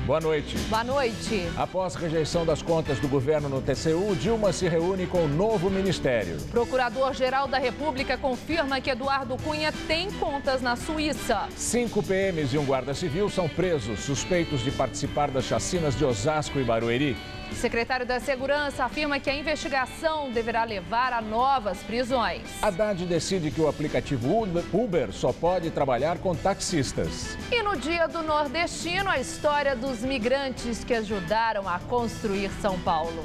Boa noite. Boa noite. Após rejeição das contas do governo no TCU, Dilma se reúne com o novo ministério. Procurador-Geral da República confirma que Eduardo Cunha tem contas na Suíça. 5 PMs e um guarda civil são presos, suspeitos de participar das chacinas de Osasco e Barueri. Secretário da Segurança afirma que a investigação deverá levar a novas prisões. Haddad decide que o aplicativo Uber só pode trabalhar com taxistas. E no Dia do Nordestino, a história dos migrantes que ajudaram a construir São Paulo.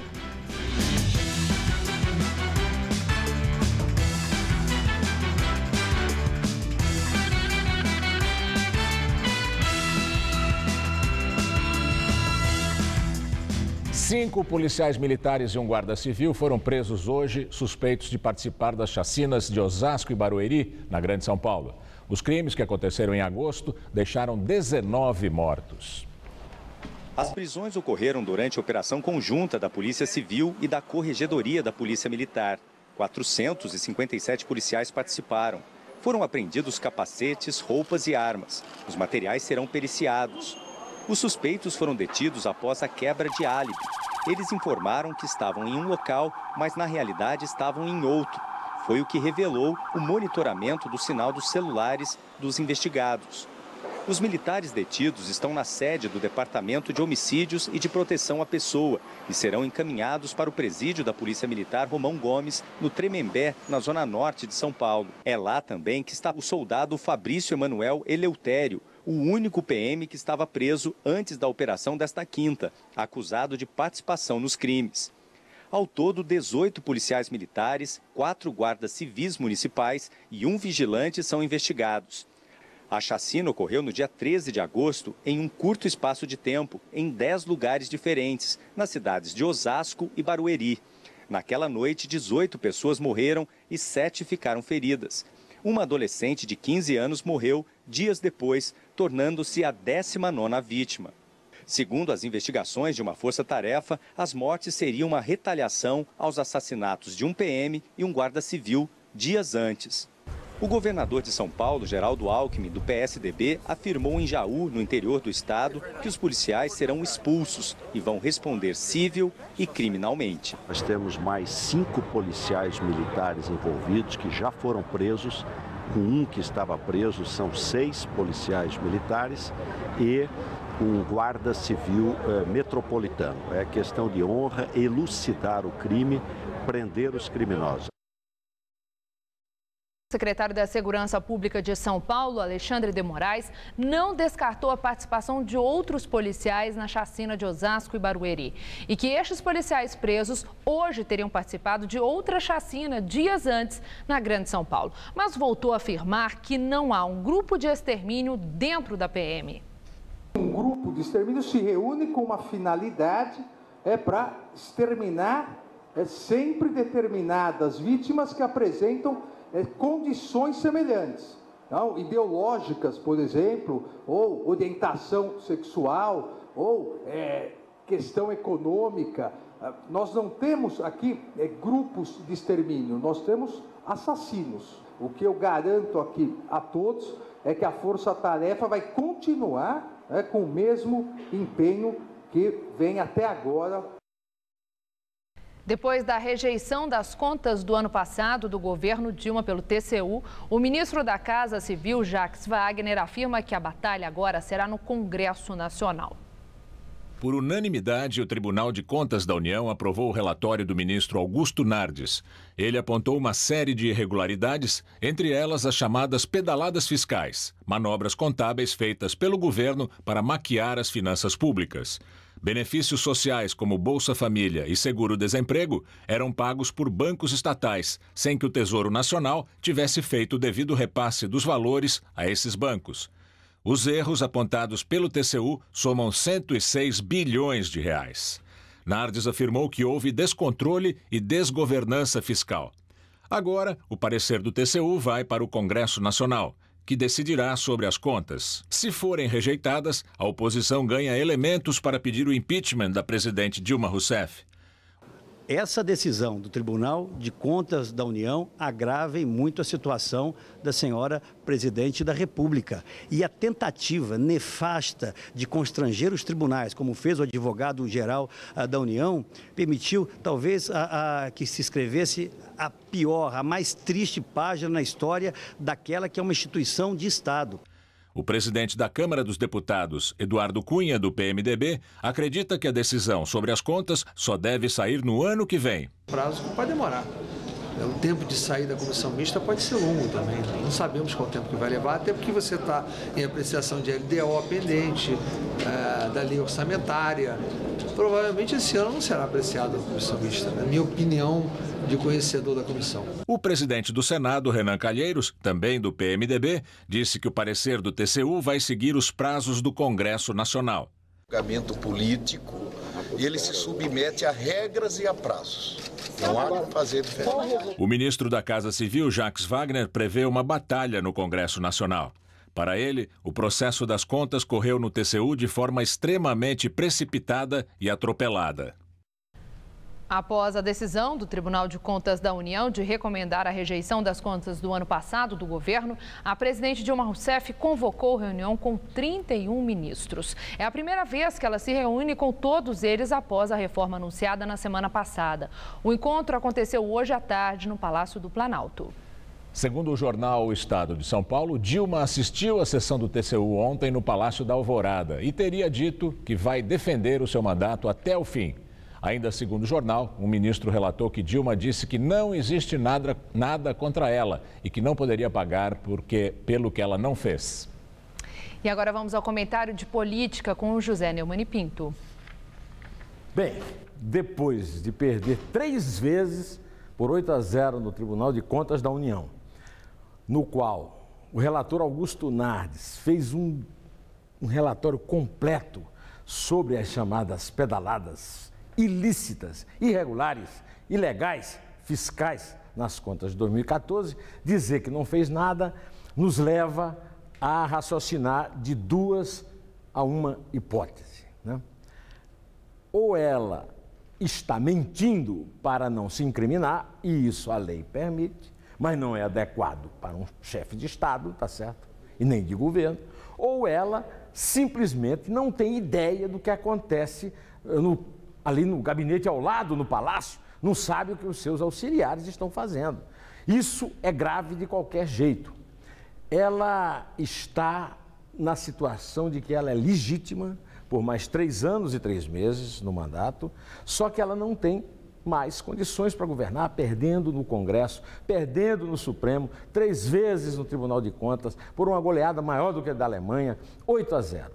Cinco policiais militares e um guarda civil foram presos hoje, suspeitos de participar das chacinas de Osasco e Barueri, na Grande São Paulo. Os crimes que aconteceram em agosto deixaram 19 mortos. As prisões ocorreram durante a operação conjunta da Polícia Civil e da Corregedoria da Polícia Militar. 457 policiais participaram. Foram apreendidos capacetes, roupas e armas. Os materiais serão periciados. Os suspeitos foram detidos após a quebra de álibi. Eles informaram que estavam em um local, mas na realidade estavam em outro. Foi o que revelou o monitoramento do sinal dos celulares dos investigados. Os militares detidos estão na sede do Departamento de Homicídios e de Proteção à Pessoa e serão encaminhados para o presídio da Polícia Militar Romão Gomes, no Tremembé, na zona norte de São Paulo. É lá também que está o soldado Fabrício Emanuel Eleutério, o único PM que estava preso antes da operação desta quinta, acusado de participação nos crimes. Ao todo, 18 policiais militares, 4 guardas civis municipais e 1 vigilante são investigados. A chacina ocorreu no dia 13 de agosto, em um curto espaço de tempo, em 10 lugares diferentes, nas cidades de Osasco e Barueri. Naquela noite, 18 pessoas morreram e 7 ficaram feridas. Uma adolescente de 15 anos morreu dias depois, tornando-se a 19ª vítima. Segundo as investigações de uma força-tarefa, as mortes seriam uma retaliação aos assassinatos de um PM e um guarda civil dias antes. O governador de São Paulo, Geraldo Alckmin, do PSDB, afirmou em Jaú, no interior do estado, que os policiais serão expulsos e vão responder civil e criminalmente. Nós temos mais 5 policiais militares envolvidos que já foram presos. Com um que estava preso, são 6 policiais militares e um guarda civil metropolitano. É questão de honra, elucidar o crime, prender os criminosos. O secretário da Segurança Pública de São Paulo, Alexandre de Moraes, não descartou a participação de outros policiais na chacina de Osasco e Barueri. E que estes policiais presos hoje teriam participado de outra chacina dias antes na Grande São Paulo. Mas voltou a afirmar que não há um grupo de extermínio dentro da PM. Um grupo de extermínio se reúne com uma finalidade para exterminar sempre determinadas vítimas que apresentam condições semelhantes, não? Ideológicas, por exemplo, ou orientação sexual, ou questão econômica. Nós não temos aqui grupos de extermínio, nós temos assassinos. O que eu garanto aqui a todos é que a força-tarefa vai continuar com o mesmo empenho que vem até agora. Depois da rejeição das contas do ano passado do governo Dilma pelo TCU, o ministro da Casa Civil, Jacques Wagner, afirma que a batalha agora será no Congresso Nacional. Por unanimidade, o Tribunal de Contas da União aprovou o relatório do ministro Augusto Nardes. Ele apontou uma série de irregularidades, entre elas as chamadas pedaladas fiscais, manobras contábeis feitas pelo governo para maquiar as finanças públicas. Benefícios sociais como Bolsa Família e Seguro-Desemprego eram pagos por bancos estatais, sem que o Tesouro Nacional tivesse feito o devido repasse dos valores a esses bancos. Os erros apontados pelo TCU somam 106 bilhões de reais. Nardes afirmou que houve descontrole e desgovernança fiscal. Agora, o parecer do TCU vai para o Congresso Nacional, que decidirá sobre as contas. Se forem rejeitadas, a oposição ganha elementos para pedir o impeachment da presidente Dilma Rousseff. essa decisão do Tribunal de Contas da União agrava muito a situação da senhora presidente da República. E a tentativa nefasta de constranger os tribunais, como fez o advogado-geral da União, permitiu talvez que se escrevesse a pior, a mais triste página na história daquela que é uma instituição de Estado. O presidente da Câmara dos Deputados, Eduardo Cunha, do PMDB, acredita que a decisão sobre as contas só deve sair no ano que vem. Prazo que pode demorar. O tempo de sair da comissão mista pode ser longo também. Não sabemos qual tempo que vai levar, até porque você está em apreciação de LDO pendente, da lei orçamentária. Provavelmente esse ano não será apreciado a comissão mista, na minha opinião de conhecedor da comissão. O presidente do Senado, Renan Calheiros, também do PMDB, disse que o parecer do TCU vai seguir os prazos do Congresso Nacional. O julgamento político, ele se submete a regras e a prazos. Não há como fazer diferente. O ministro da Casa Civil, Jacques Wagner, prevê uma batalha no Congresso Nacional. Para ele, o processo das contas correu no TCU de forma extremamente precipitada e atropelada. Após a decisão do Tribunal de Contas da União de recomendar a rejeição das contas do ano passado do governo, a presidente Dilma Rousseff convocou reunião com 31 ministros. É a primeira vez que ela se reúne com todos eles após a reforma anunciada na semana passada. O encontro aconteceu hoje à tarde no Palácio do Planalto. Segundo o jornal O Estado de São Paulo, Dilma assistiu à sessão do TCU ontem no Palácio da Alvorada e teria dito que vai defender o seu mandato até o fim. Ainda segundo o jornal, um ministro relatou que Dilma disse que não existe nada contra ela e que não poderia pagar pelo que ela não fez. E agora vamos ao comentário de política com o José Neumann Pinto. Bem, depois de perder 3 vezes por 8-0 no Tribunal de Contas da União, no qual o relator Augusto Nardes fez um relatório completo sobre as chamadas pedaladas ilícitas, irregulares, ilegais, fiscais nas contas de 2014, dizer que não fez nada nos leva a raciocinar de 2 a 1 hipótese, né? Ou ela está mentindo para não se incriminar, e isso a lei permite, mas não é adequado para um chefe de Estado, tá certo? E nem de governo, ou ela simplesmente não tem ideia do que acontece ali no gabinete ao lado, no palácio, não sabe o que os seus auxiliares estão fazendo. Isso é grave de qualquer jeito. Ela está na situação de que ela é legítima por mais 3 anos e 3 meses no mandato, só que ela não tem mais condições para governar, perdendo no Congresso, perdendo no Supremo, 3 vezes no Tribunal de Contas, por uma goleada maior do que a da Alemanha, 8-0.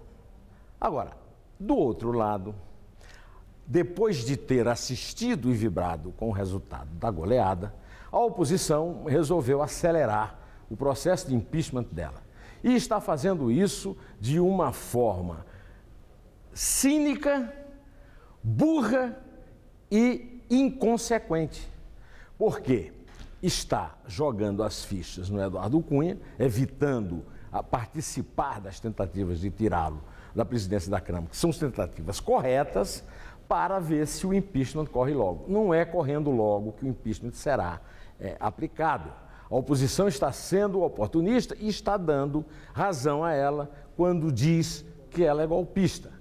Agora, do outro lado, depois de ter assistido e vibrado com o resultado da goleada, a oposição resolveu acelerar o processo de impeachment dela. E está fazendo isso de uma forma cínica, burra e inconsequente. Porque está jogando as fichas no Eduardo Cunha, evitando participar das tentativas de tirá-lo da presidência da Câmara, que são tentativas corretas, para ver se o impeachment corre logo. Não é correndo logo que o impeachment será aplicado. A oposição está sendo oportunista e está dando razão a ela quando diz que ela é golpista.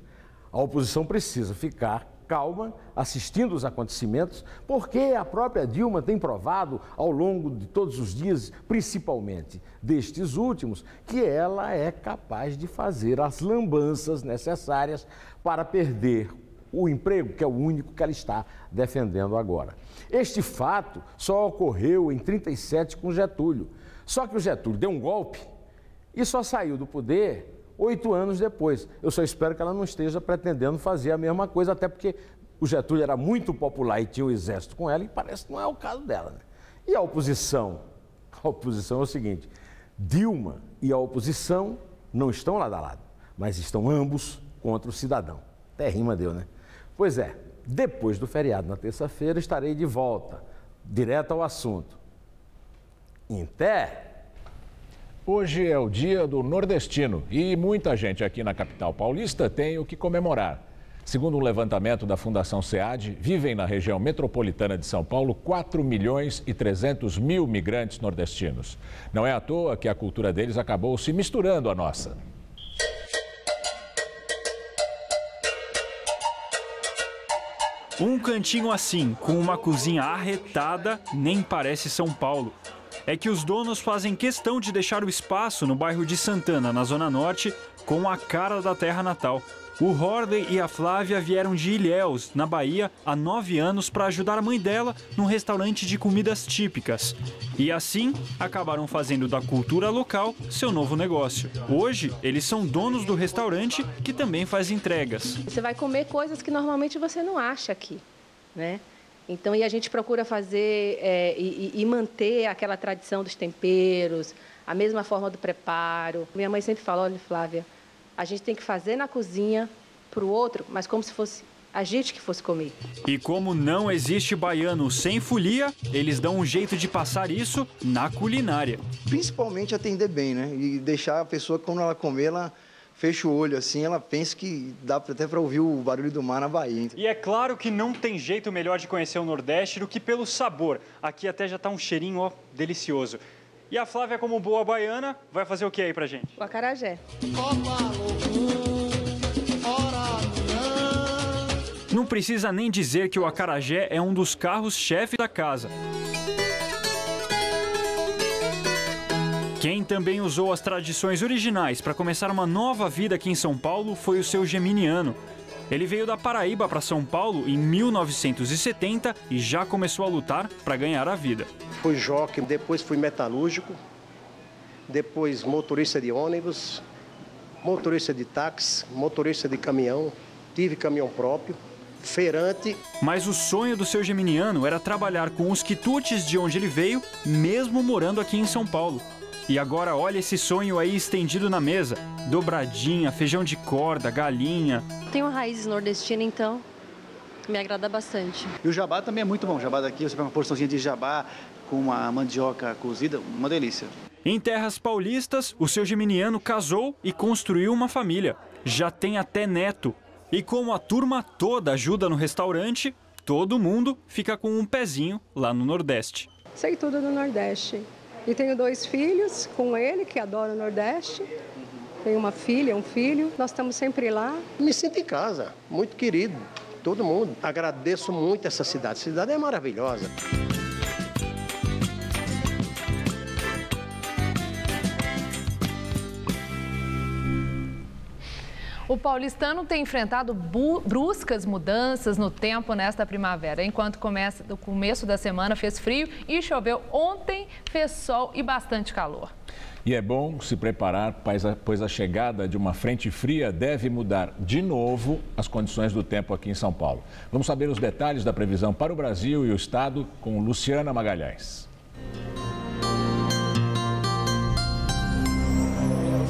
A oposição precisa ficar calma, assistindo os acontecimentos, porque a própria Dilma tem provado ao longo de todos os dias, principalmente destes últimos, que ela é capaz de fazer as lambanças necessárias para perder o emprego, que é o único que ela está defendendo agora. Este fato só ocorreu em 1937 com Getúlio. Só que o Getúlio deu um golpe e só saiu do poder 8 anos depois. Eu só espero que ela não esteja pretendendo fazer a mesma coisa, até porque o Getúlio era muito popular e tinha o exército com ela, e parece que não é o caso dela, né? E a oposição? A oposição é o seguinte: Dilma e a oposição não estão lado a lado, mas estão ambos contra o cidadão. Até rima deu, né? Pois é, depois do feriado, na terça-feira, estarei de volta, direto ao assunto. Até! Hoje é o dia do nordestino e muita gente aqui na capital paulista tem o que comemorar. Segundo um levantamento da Fundação SEAD, vivem na região metropolitana de São Paulo 4.300.000 migrantes nordestinos. Não é à toa que a cultura deles acabou se misturando à nossa. Um cantinho assim, com uma cozinha arretada, nem parece São Paulo. É que os donos fazem questão de deixar o espaço no bairro de Santana, na Zona Norte, com a cara da terra natal. O Hordley e a Flávia vieram de Ilhéus, na Bahia, há 9 anos para ajudar a mãe dela num restaurante de comidas típicas. E assim, acabaram fazendo da cultura local seu novo negócio. Hoje, eles são donos do restaurante, que também faz entregas. Você vai comer coisas que normalmente você não acha aqui, né? Então, e a gente procura fazer e manter aquela tradição dos temperos, a mesma forma do preparo. Minha mãe sempre fala, olha, Flávia, a gente tem que fazer na cozinha para o outro, mas como se fosse a gente que fosse comer. E como não existe baiano sem folia, eles dão um jeito de passar isso na culinária. Principalmente atender bem, né? E deixar a pessoa, quando ela comer, ela fecha o olho assim, ela pensa que dá até para ouvir o barulho do mar na Bahia. E é claro que não tem jeito melhor de conhecer o Nordeste do que pelo sabor. Aqui até já tá um cheirinho, ó, delicioso. E a Flávia, como boa baiana, vai fazer o que aí pra gente? O acarajé. Não precisa nem dizer que o acarajé é um dos carros-chefe da casa. Quem também usou as tradições originais para começar uma nova vida aqui em São Paulo foi o seu geminiano. Ele veio da Paraíba para São Paulo em 1970 e já começou a lutar para ganhar a vida. Fui jockey, depois fui metalúrgico, depois motorista de ônibus, motorista de táxi, motorista de caminhão, tive caminhão próprio, feirante. Mas o sonho do seu geminiano era trabalhar com os quitutes de onde ele veio, mesmo morando aqui em São Paulo. E agora olha esse sonho aí estendido na mesa. Dobradinha, feijão de corda, galinha. Tenho raízes nordestinas, então me agrada bastante. E o jabá também é muito bom. O jabá daqui, você pega uma porçãozinha de jabá com uma mandioca cozida, uma delícia. Em terras paulistas, o seu geminiano casou e construiu uma família. Já tem até neto. E como a turma toda ajuda no restaurante, todo mundo fica com um pezinho lá no Nordeste. Sei tudo do Nordeste. E tenho 2 filhos com ele, que adoram o Nordeste. Tenho uma filha, um filho. Nós estamos sempre lá. Me sinto em casa, muito querido, todo mundo. Agradeço muito essa cidade. A cidade é maravilhosa. O paulistano tem enfrentado bruscas mudanças no tempo nesta primavera. Enquanto o começo da semana fez frio e choveu, ontem fez sol e bastante calor. E é bom se preparar, pois a chegada de uma frente fria deve mudar de novo as condições do tempo aqui em São Paulo. Vamos saber os detalhes da previsão para o Brasil e o estado com Luciana Magalhães.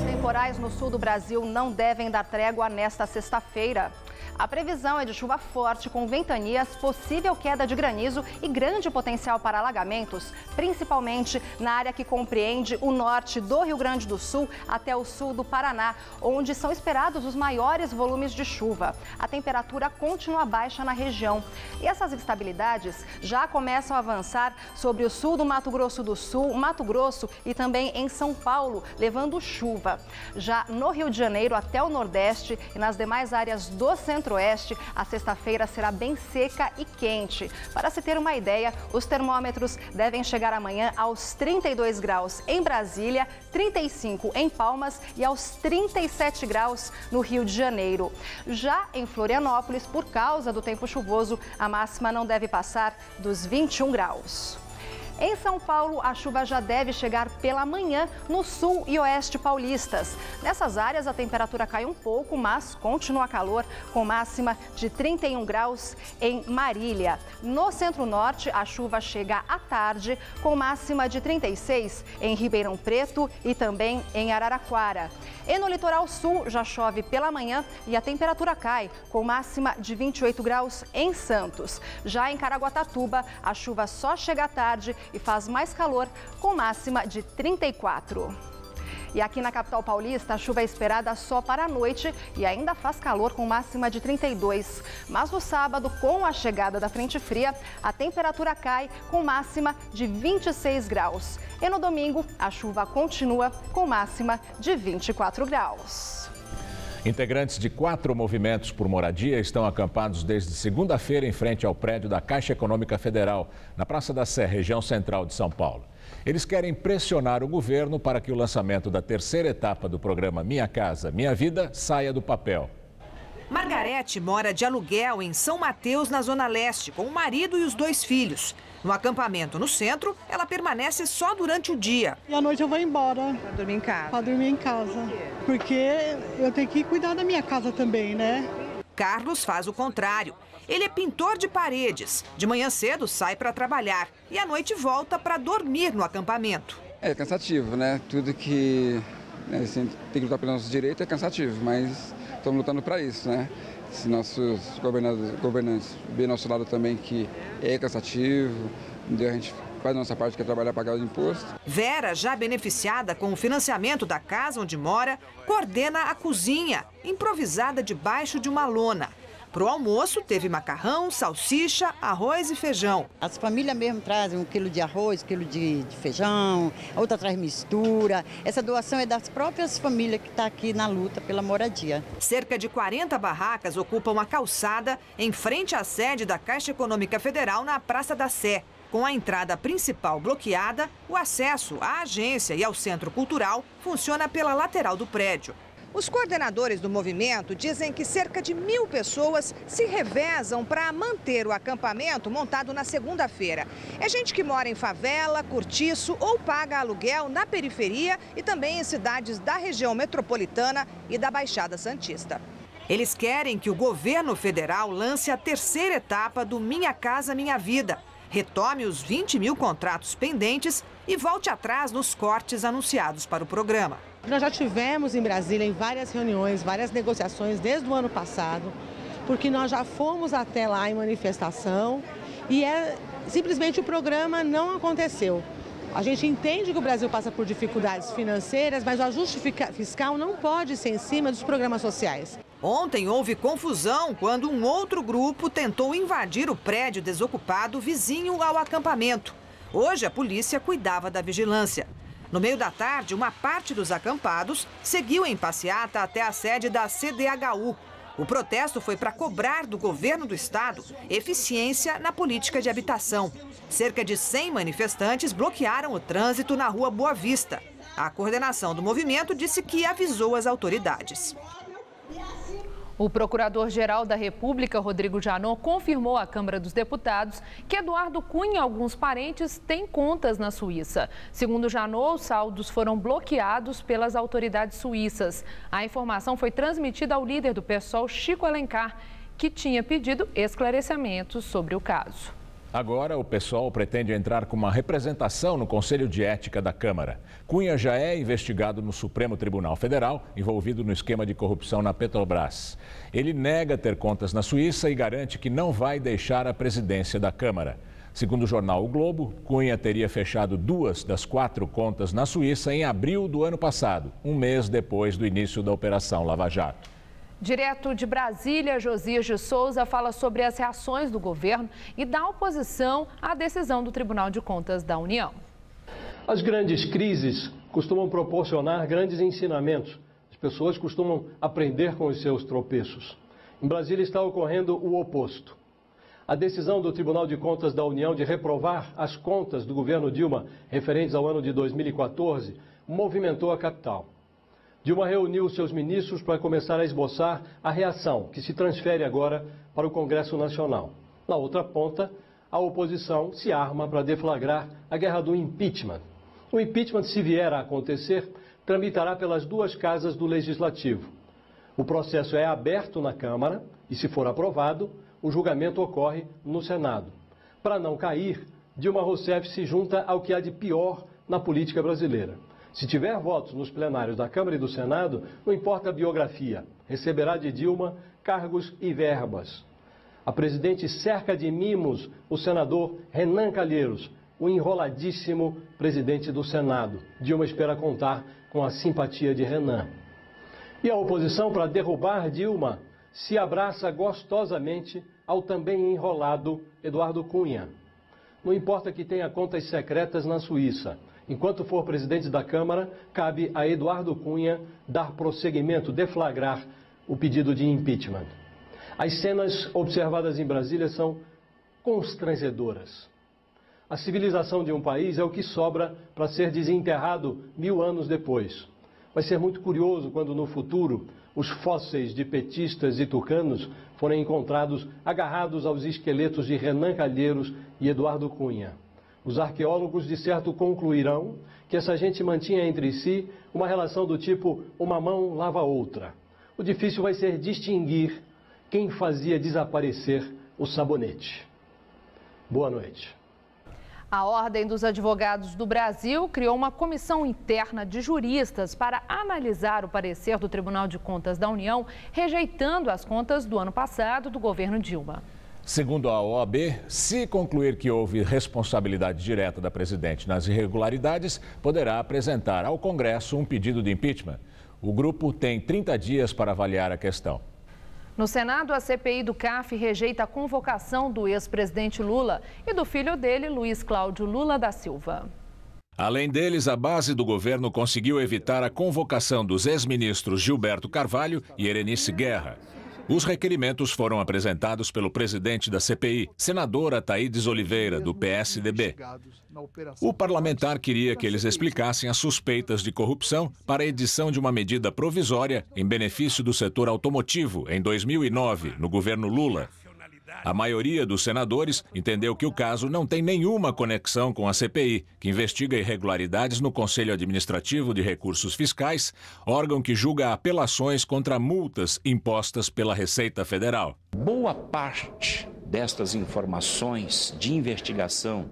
Temporais no sul do Brasil não devem dar trégua nesta sexta-feira. A previsão é de chuva forte com ventanias, possível queda de granizo e grande potencial para alagamentos, principalmente na área que compreende o norte do Rio Grande do Sul até o sul do Paraná, onde são esperados os maiores volumes de chuva. A temperatura continua baixa na região. E essas instabilidades já começam a avançar sobre o sul do Mato Grosso do Sul, Mato Grosso e também em São Paulo, levando chuva. Já no Rio de Janeiro até o Nordeste e nas demais áreas do Centro-Oeste, a sexta-feira será bem seca e quente. Para se ter uma ideia, os termômetros devem chegar amanhã aos 32 graus em Brasília, 35 em Palmas e aos 37 graus no Rio de Janeiro. Já em Florianópolis, por causa do tempo chuvoso, a máxima não deve passar dos 21 graus. Em São Paulo, a chuva já deve chegar pela manhã no sul e oeste paulistas. Nessas áreas, a temperatura cai um pouco, mas continua calor, com máxima de 31 graus em Marília. No centro-norte, a chuva chega à tarde, com máxima de 36 em Ribeirão Preto e também em Araraquara. E no litoral sul, já chove pela manhã e a temperatura cai, com máxima de 28 graus em Santos. Já em Caraguatatuba, a chuva só chega à tarde e faz mais calor, com máxima de 34. E aqui na capital paulista, a chuva é esperada só para a noite e ainda faz calor com máxima de 32. Mas no sábado, com a chegada da frente fria, a temperatura cai com máxima de 26 graus. E no domingo, a chuva continua com máxima de 24 graus. Integrantes de 4 movimentos por moradia estão acampados desde segunda-feira em frente ao prédio da Caixa Econômica Federal, na Praça da Sé, região central de São Paulo. Eles querem pressionar o governo para que o lançamento da terceira etapa do programa Minha Casa, Minha Vida saia do papel. Margarete mora de aluguel em São Mateus, na Zona Leste, com o marido e os 2 filhos. No acampamento no centro, ela permanece só durante o dia. E à noite eu vou embora. Para dormir em casa? Para dormir em casa. Porque eu tenho que cuidar da minha casa também, né? Carlos faz o contrário. Ele é pintor de paredes. De manhã cedo sai para trabalhar e à noite volta para dormir no acampamento. É cansativo, né? Tudo que assim, tem que lutar pelo nosso direito é cansativo, mas estamos lutando para isso, né? Se nossos governantes verem nosso lado também que é cansativo, a gente faz a nossa parte, que é trabalhar, pagar o imposto. Vera, já beneficiada com o financiamento da casa onde mora, coordena a cozinha, improvisada debaixo de uma lona. Para o almoço, teve macarrão, salsicha, arroz e feijão. As famílias mesmo trazem 1 quilo de arroz, 1 quilo de feijão, a outra traz mistura. Essa doação é das próprias famílias que estão aqui na luta pela moradia. Cerca de 40 barracas ocupam a calçada em frente à sede da Caixa Econômica Federal na Praça da Sé. Com a entrada principal bloqueada, o acesso à agência e ao centro cultural funciona pela lateral do prédio. Os coordenadores do movimento dizem que cerca de 1.000 pessoas se revezam para manter o acampamento montado na segunda-feira. É gente que mora em favela, cortiço ou paga aluguel na periferia e também em cidades da região metropolitana e da Baixada Santista. Eles querem que o governo federal lance a terceira etapa do Minha Casa Minha Vida, retome os 20.000 contratos pendentes e volte atrás nos cortes anunciados para o programa. Nós já tivemos em Brasília em várias reuniões, várias negociações desde o ano passado, porque nós já fomos até lá em manifestação e simplesmente o programa não aconteceu. A gente entende que o Brasil passa por dificuldades financeiras, mas o ajuste fiscal não pode ser em cima dos programas sociais. Ontem houve confusão quando um outro grupo tentou invadir o prédio desocupado vizinho ao acampamento. Hoje a polícia cuidava da vigilância. No meio da tarde, uma parte dos acampados seguiu em passeata até a sede da CDHU. O protesto foi para cobrar do governo do estado eficiência na política de habitação. Cerca de 100 manifestantes bloquearam o trânsito na Rua Boa Vista. A coordenação do movimento disse que avisou as autoridades. O Procurador-Geral da República, Rodrigo Janot, confirmou à Câmara dos Deputados que Eduardo Cunha e alguns parentes têm contas na Suíça. Segundo Janot, os saldos foram bloqueados pelas autoridades suíças. A informação foi transmitida ao líder do PSOL, Chico Alencar, que tinha pedido esclarecimentos sobre o caso. Agora, o PSOL pretende entrar com uma representação no Conselho de Ética da Câmara. Cunha já é investigado no Supremo Tribunal Federal, envolvido no esquema de corrupção na Petrobras. Ele nega ter contas na Suíça e garante que não vai deixar a presidência da Câmara. Segundo o jornal O Globo, Cunha teria fechado 2 das 4 contas na Suíça em abril do ano passado, um mês depois do início da Operação Lava Jato. Direto de Brasília, Josias de Souza fala sobre as reações do governo e da oposição à decisão do Tribunal de Contas da União. As grandes crises costumam proporcionar grandes ensinamentos. As pessoas costumam aprender com os seus tropeços. Em Brasília está ocorrendo o oposto. A decisão do Tribunal de Contas da União de reprovar as contas do governo Dilma referentes ao ano de 2014 movimentou a capital. Dilma reuniu seus ministros para começar a esboçar a reação, que se transfere agora para o Congresso Nacional. Na outra ponta, a oposição se arma para deflagrar a guerra do impeachment. O impeachment, se vier a acontecer, tramitará pelas 2 casas do Legislativo. O processo é aberto na Câmara e, se for aprovado, o julgamento ocorre no Senado. Para não cair, Dilma Rousseff se junta ao que há de pior na política brasileira. Se tiver votos nos plenários da Câmara e do Senado, não importa a biografia, receberá de Dilma cargos e verbas. A presidente cerca de mimos o senador Renan Calheiros, o enroladíssimo presidente do Senado. Dilma espera contar com a simpatia de Renan. E a oposição, para derrubar Dilma, se abraça gostosamente ao também enrolado Eduardo Cunha. Não importa que tenha contas secretas na Suíça. Enquanto for presidente da Câmara, cabe a Eduardo Cunha dar prosseguimento, deflagrar o pedido de impeachment. As cenas observadas em Brasília são constrangedoras. A civilização de um país é o que sobra para ser desenterrado 1000 anos depois. Vai ser muito curioso quando no futuro os fósseis de petistas e tucanos forem encontrados agarrados aos esqueletos de Renan Calheiros e Eduardo Cunha. Os arqueólogos de certo concluirão que essa gente mantinha entre si uma relação do tipo uma mão lava a outra. O difícil vai ser distinguir quem fazia desaparecer o sabonete. Boa noite. A Ordem dos Advogados do Brasil criou uma comissão interna de juristas para analisar o parecer do Tribunal de Contas da União, rejeitando as contas do ano passado do governo Dilma. Segundo a OAB, se concluir que houve responsabilidade direta da presidente nas irregularidades, poderá apresentar ao Congresso um pedido de impeachment. O grupo tem 30 dias para avaliar a questão. No Senado, a CPI do CAF rejeita a convocação do ex-presidente Lula e do filho dele, Luiz Cláudio Lula da Silva. Além deles, a base do governo conseguiu evitar a convocação dos ex-ministros Gilberto Carvalho e Erenice Guerra. Os requerimentos foram apresentados pelo presidente da CPI, senadora Thaídes Oliveira, do PSDB. O parlamentar queria que eles explicassem as suspeitas de corrupção para a edição de uma medida provisória em benefício do setor automotivo em 2009, no governo Lula. A maioria dos senadores entendeu que o caso não tem nenhuma conexão com a CPI, que investiga irregularidades no Conselho Administrativo de Recursos Fiscais, órgão que julga apelações contra multas impostas pela Receita Federal. Boa parte destas informações de investigação,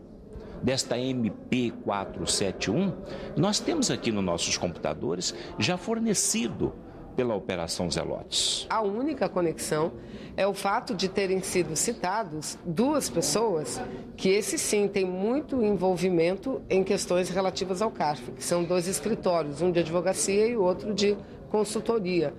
desta MP 471, nós temos aqui nos nossos computadores já fornecido pela Operação Zelotes. A única conexão é o fato de terem sido citados duas pessoas que, esse sim, tem muito envolvimento em questões relativas ao CARF, que são dois escritórios, um de advocacia e o outro de consultoria.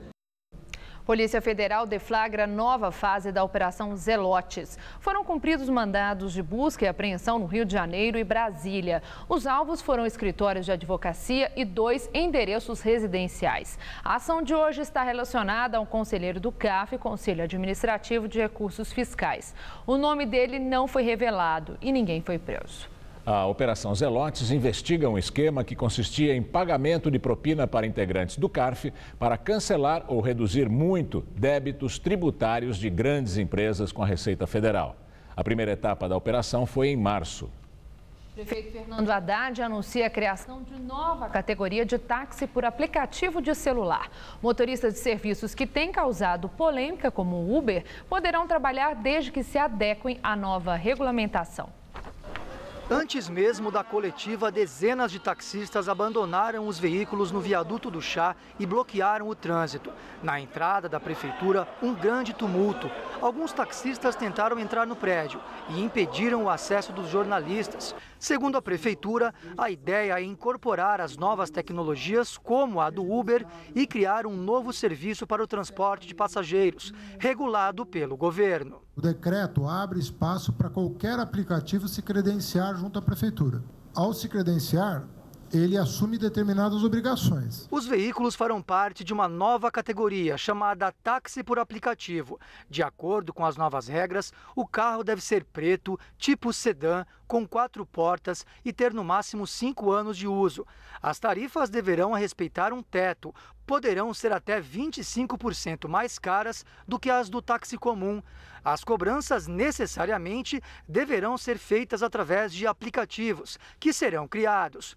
Polícia Federal deflagra nova fase da Operação Zelotes. Foram cumpridos mandados de busca e apreensão no Rio de Janeiro e Brasília. Os alvos foram escritórios de advocacia e 2 endereços residenciais. A ação de hoje está relacionada a um conselheiro do CAF, Conselho Administrativo de Recursos Fiscais. O nome dele não foi revelado e ninguém foi preso. A Operação Zelotes investiga um esquema que consistia em pagamento de propina para integrantes do CARF para cancelar ou reduzir muito débitos tributários de grandes empresas com a Receita Federal. A primeira etapa da operação foi em março. O prefeito Fernando Haddad anuncia a criação de nova categoria de táxi por aplicativo de celular. Motoristas de serviços que têm causado polêmica, como o Uber, poderão trabalhar desde que se adequem à nova regulamentação. Antes mesmo da coletiva, dezenas de taxistas abandonaram os veículos no viaduto do Chá e bloquearam o trânsito. Na entrada da prefeitura, um grande tumulto. Alguns taxistas tentaram entrar no prédio e impediram o acesso dos jornalistas. Segundo a prefeitura, a ideia é incorporar as novas tecnologias, como a do Uber, e criar um novo serviço para o transporte de passageiros, regulado pelo governo. O decreto abre espaço para qualquer aplicativo se credenciar junto à prefeitura. Ao se credenciar, ele assume determinadas obrigações. Os veículos farão parte de uma nova categoria chamada táxi por aplicativo. De acordo com as novas regras, o carro deve ser preto, tipo sedã, com 4 portas e ter no máximo 5 anos de uso. As tarifas deverão respeitar um teto. Poderão ser até 25% mais caras do que as do táxi comum. As cobranças necessariamente deverão ser feitas através de aplicativos, que serão criados.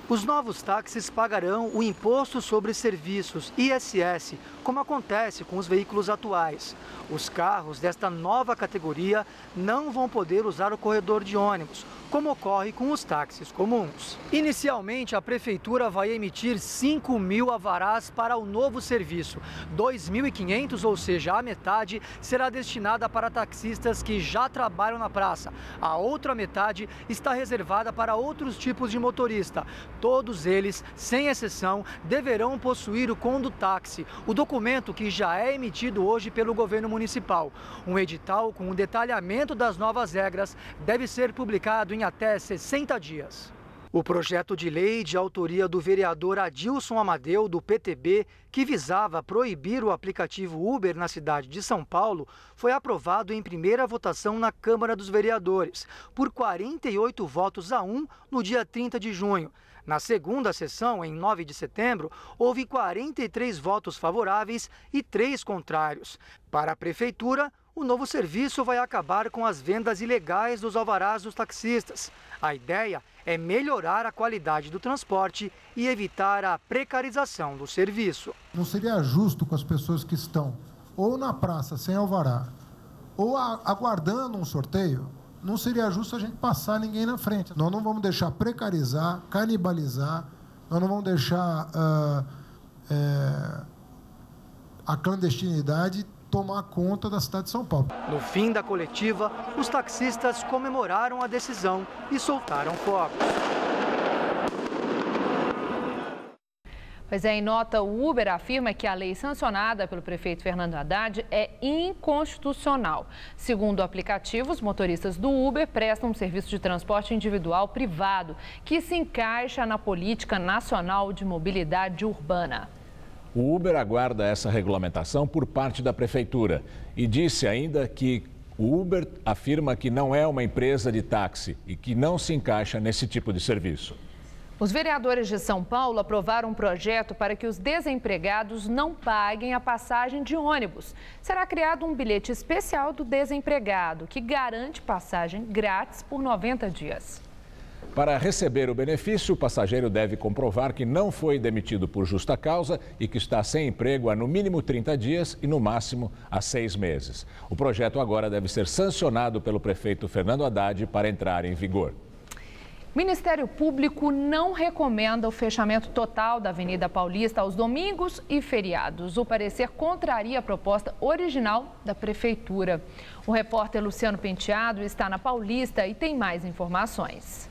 Os novos táxis pagarão o Imposto sobre Serviços, ISS, como acontece com os veículos atuais. Os carros desta nova categoria não vão poder usar o corredor de ônibus, como ocorre com os táxis comuns. Inicialmente, a Prefeitura vai emitir 5.000 alvarás para o novo serviço. 2.500, ou seja, a metade, será destinada para taxistas que já trabalham na praça. A outra metade está reservada para outros tipos de motorista. Todos eles, sem exceção, deverão possuir o Condutáxi, o documento que já é emitido hoje pelo governo municipal. Um edital com o detalhamento das novas regras deve ser publicado em até 60 dias. O projeto de lei de autoria do vereador Adilson Amadeu, do PTB, que visava proibir o aplicativo Uber na cidade de São Paulo, foi aprovado em primeira votação na Câmara dos Vereadores, por 48 votos a 1 no dia 30 de junho. Na segunda sessão, em 9 de setembro, houve 43 votos favoráveis e 3 contrários. Para a Prefeitura, o novo serviço vai acabar com as vendas ilegais dos alvarás dos taxistas. A ideia é melhorar a qualidade do transporte e evitar a precarização do serviço. Não seria justo com as pessoas que estão ou na praça sem alvará ou aguardando um sorteio, não seria justo a gente passar ninguém na frente. Nós não vamos deixar precarizar, canibalizar, nós não vamos deixar a clandestinidade tomar conta da cidade de São Paulo. No fim da coletiva, os taxistas comemoraram a decisão e soltaram fogos. Pois é, em nota, o Uber afirma que a lei sancionada pelo prefeito Fernando Haddad é inconstitucional. Segundo o aplicativo, os motoristas do Uber prestam um serviço de transporte individual privado que se encaixa na Política Nacional de Mobilidade Urbana. O Uber aguarda essa regulamentação por parte da prefeitura e disse ainda que o Uber afirma que não é uma empresa de táxi e que não se encaixa nesse tipo de serviço. Os vereadores de São Paulo aprovaram um projeto para que os desempregados não paguem a passagem de ônibus. Será criado um bilhete especial do desempregado, que garante passagem grátis por 90 dias. Para receber o benefício, o passageiro deve comprovar que não foi demitido por justa causa e que está sem emprego há no mínimo 30 dias e no máximo há 6 meses. O projeto agora deve ser sancionado pelo prefeito Fernando Haddad para entrar em vigor. O Ministério Público não recomenda o fechamento total da Avenida Paulista aos domingos e feriados. O parecer contraria a proposta original da Prefeitura. O repórter Luciano Penteado está na Paulista e tem mais informações.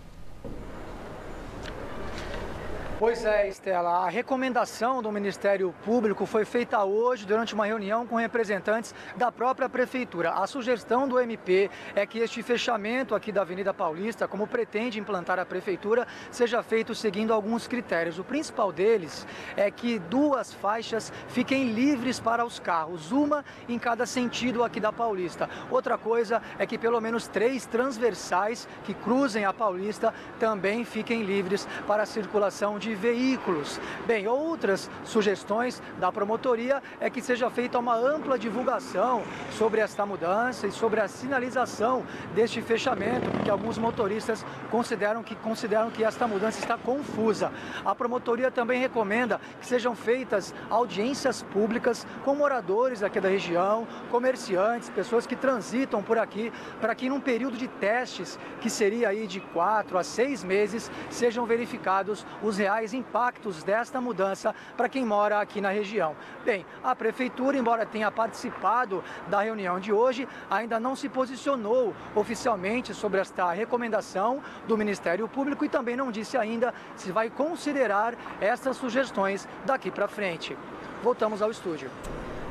Pois é, Estela, a recomendação do Ministério Público foi feita hoje durante uma reunião com representantes da própria Prefeitura. A sugestão do MP é que este fechamento aqui da Avenida Paulista, como pretende implantar a Prefeitura, seja feito seguindo alguns critérios. O principal deles é que 2 faixas fiquem livres para os carros, uma em cada sentido aqui da Paulista. Outra coisa é que pelo menos 3 transversais que cruzem a Paulista também fiquem livres para a circulação de veículos. Bem, outras sugestões da promotoria é que seja feita uma ampla divulgação sobre esta mudança e sobre a sinalização deste fechamento, porque alguns motoristas consideram que esta mudança está confusa. A promotoria também recomenda que sejam feitas audiências públicas com moradores aqui da região, comerciantes, pessoas que transitam por aqui, para que num período de testes, que seria aí de 4 a 6 meses, sejam verificados os reais impactos desta mudança para quem mora aqui na região. Bem, a Prefeitura, embora tenha participado da reunião de hoje, ainda não se posicionou oficialmente sobre esta recomendação do Ministério Público e também não disse ainda se vai considerar essas sugestões daqui para frente. Voltamos ao estúdio.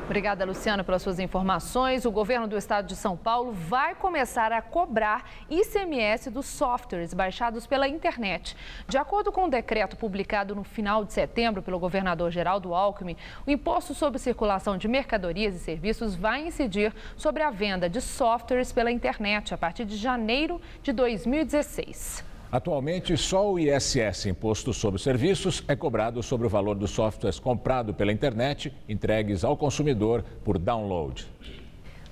Obrigada, Luciano, pelas suas informações. O governo do estado de São Paulo vai começar a cobrar ICMS dos softwares baixados pela internet. De acordo com um decreto publicado no final de setembro pelo governador Geraldo Alckmin, o imposto sobre circulação de mercadorias e serviços vai incidir sobre a venda de softwares pela internet a partir de janeiro de 2016. Atualmente, só o ISS, Imposto sobre Serviços, é cobrado sobre o valor dos softwares comprado pela internet, entregues ao consumidor por download.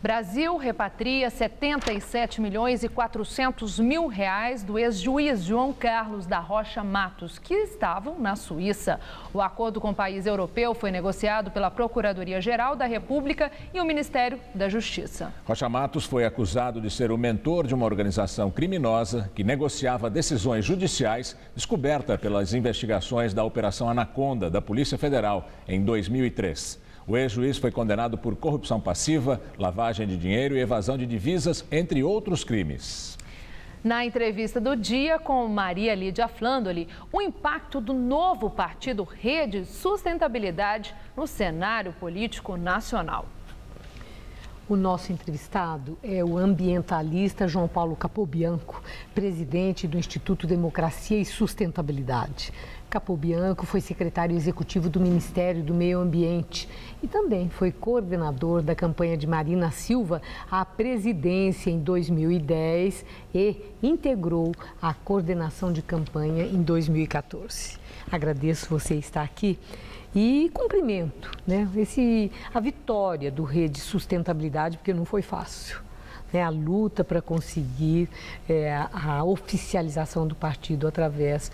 Brasil repatria 77 milhões e 400 mil reais do ex-juiz João Carlos da Rocha Matos, que estavam na Suíça. O acordo com o país europeu foi negociado pela Procuradoria-Geral da República e o Ministério da Justiça. Rocha Matos foi acusado de ser o mentor de uma organização criminosa que negociava decisões judiciais descoberta pelas investigações da Operação Anaconda da Polícia Federal em 2003. O ex-juiz foi condenado por corrupção passiva, lavagem de dinheiro e evasão de divisas, entre outros crimes. Na entrevista do dia com Maria Lídia Flandoli, o impacto do novo partido Rede Sustentabilidade no cenário político nacional. O nosso entrevistado é o ambientalista João Paulo Capobianco, presidente do Instituto Democracia e Sustentabilidade. Capobianco foi secretário executivo do Ministério do Meio Ambiente e também foi coordenador da campanha de Marina Silva à presidência em 2010 e integrou a coordenação de campanha em 2014. Agradeço você estar aqui. E cumprimento, né, a vitória do Rede Sustentabilidade, porque não foi fácil. Né, a luta para conseguir a oficialização do partido através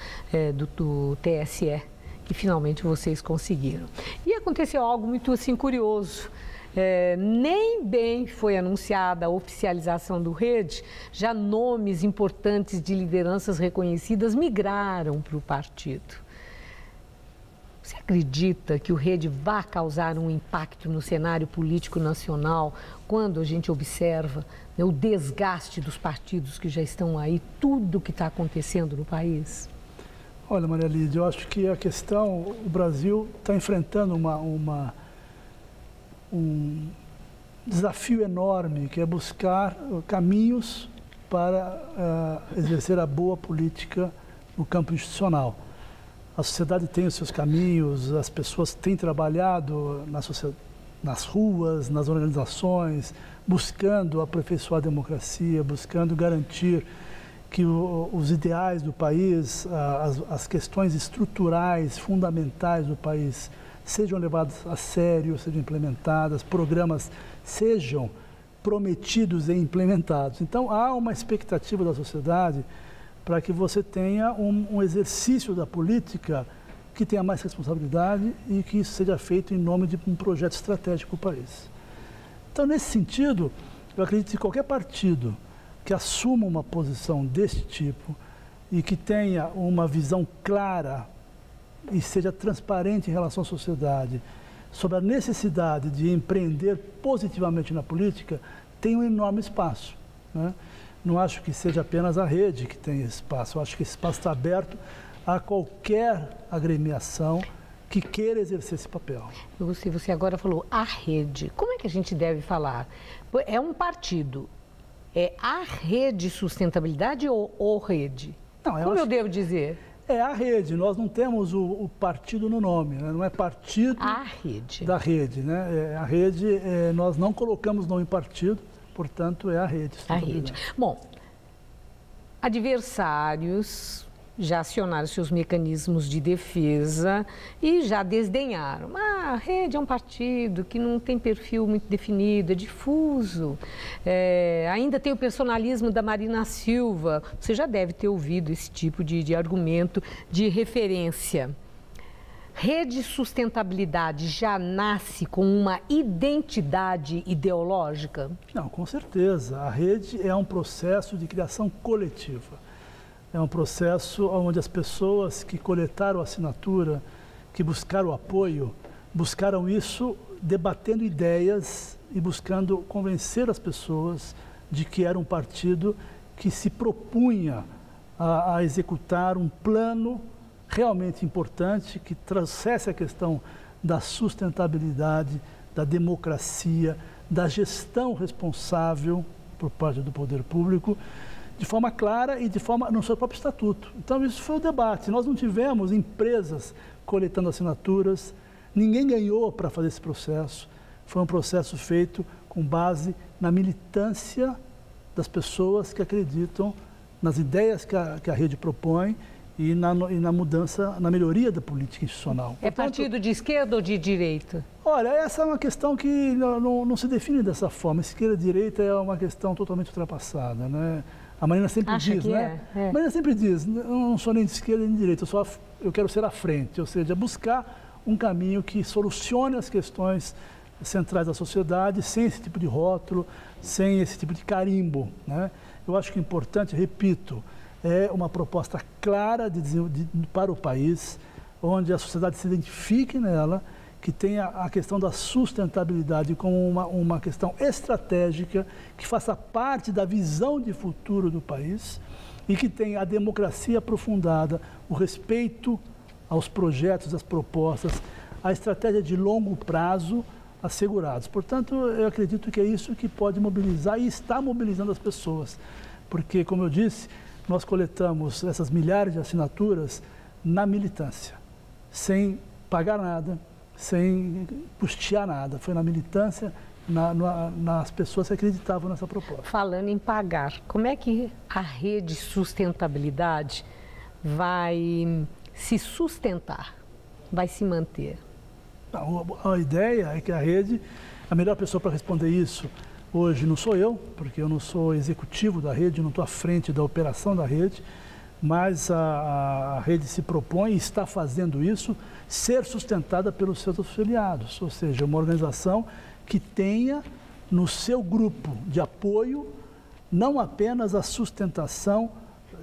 do TSE, que finalmente vocês conseguiram. E aconteceu algo muito assim, curioso. Nem bem foi anunciada a oficialização do Rede, já nomes importantes de lideranças reconhecidas migraram para o partido. Você acredita que o Rede vai causar um impacto no cenário político nacional quando a gente observa, né, o desgaste dos partidos que já estão aí, tudo o que está acontecendo no país? Olha, Maria Lídia, eu acho que a questão, o Brasil está enfrentando um desafio enorme, que é buscar caminhos para exercer a boa política no campo institucional. A sociedade tem os seus caminhos, as pessoas têm trabalhado nas ruas, nas organizações, buscando aperfeiçoar a democracia, buscando garantir que os ideais do país, as questões estruturais, fundamentais do país, sejam levadas a sério, sejam implementadas, programas sejam prometidos e implementados. Então, há uma expectativa da sociedade para que você tenha um exercício da política que tenha mais responsabilidade e que isso seja feito em nome de um projeto estratégico para o país. Então, nesse sentido, eu acredito que qualquer partido que assuma uma posição desse tipo e que tenha uma visão clara e seja transparente em relação à sociedade sobre a necessidade de empreender positivamente na política, tem um enorme espaço, né? Não acho que seja apenas a Rede que tem esse espaço, eu acho que esse espaço está aberto a qualquer agremiação que queira exercer esse papel. Você agora falou a Rede, como é que a gente deve falar? É um partido, é a Rede Sustentabilidade ou o Rede? Não, como eu devo dizer? É a Rede, nós não temos o partido no nome, né? Não é partido a Rede. Da Rede, né? A Rede, nós não colocamos nome em partido, portanto, é a Rede. A Rede. Bom, adversários já acionaram seus mecanismos de defesa e já desdenharam. A Rede é um partido que não tem perfil muito definido, é difuso. Ainda tem o personalismo da Marina Silva. Você já deve ter ouvido esse tipo de argumento de referência. Rede Sustentabilidade já nasce com uma identidade ideológica? Não, com certeza. A Rede é um processo de criação coletiva. É um processo onde as pessoas que coletaram a assinatura, que buscaram apoio, buscaram isso debatendo ideias e buscando convencer as pessoas de que era um partido que se propunha a executar um plano realmente importante, que trouxesse a questão da sustentabilidade, da democracia, da gestão responsável por parte do poder público, de forma clara e de forma no seu próprio estatuto. Então, isso foi o debate. Nós não tivemos empresas coletando assinaturas, ninguém ganhou para fazer esse processo. Foi um processo feito com base na militância das pessoas que acreditam nas ideias que a Rede propõe e na mudança, na melhoria da política institucional. É partido de esquerda ou de direita? Olha, essa é uma questão que não se define dessa forma. Esquerda e direita é uma questão totalmente ultrapassada, né? A Marina sempre diz, né? A Marina sempre diz, eu não sou nem de esquerda nem de direita, eu quero ser à frente, ou seja, buscar um caminho que solucione as questões centrais da sociedade sem esse tipo de rótulo, sem esse tipo de carimbo, né? Eu acho que o importante, repito, é uma proposta clara para o país, onde a sociedade se identifique nela, que tenha a questão da sustentabilidade como uma questão estratégica, que faça parte da visão de futuro do país e que tenha a democracia aprofundada, o respeito aos projetos, às propostas, a estratégia de longo prazo assegurados. Portanto, eu acredito que é isso que pode mobilizar e está mobilizando as pessoas, porque, como eu disse, nós coletamos essas milhares de assinaturas na militância, sem pagar nada, sem custear nada. Foi na militância, nas pessoas que acreditavam nessa proposta. Falando em pagar, como é que a rede sustentabilidade vai se sustentar, vai se manter? A ideia é que a melhor pessoa para responder isso hoje não sou eu, porque eu não sou executivo da rede, não estou à frente da operação da rede, mas a rede se propõe e está fazendo isso, ser sustentada pelos seus afiliados, ou seja, uma organização que tenha no seu grupo de apoio não apenas a sustentação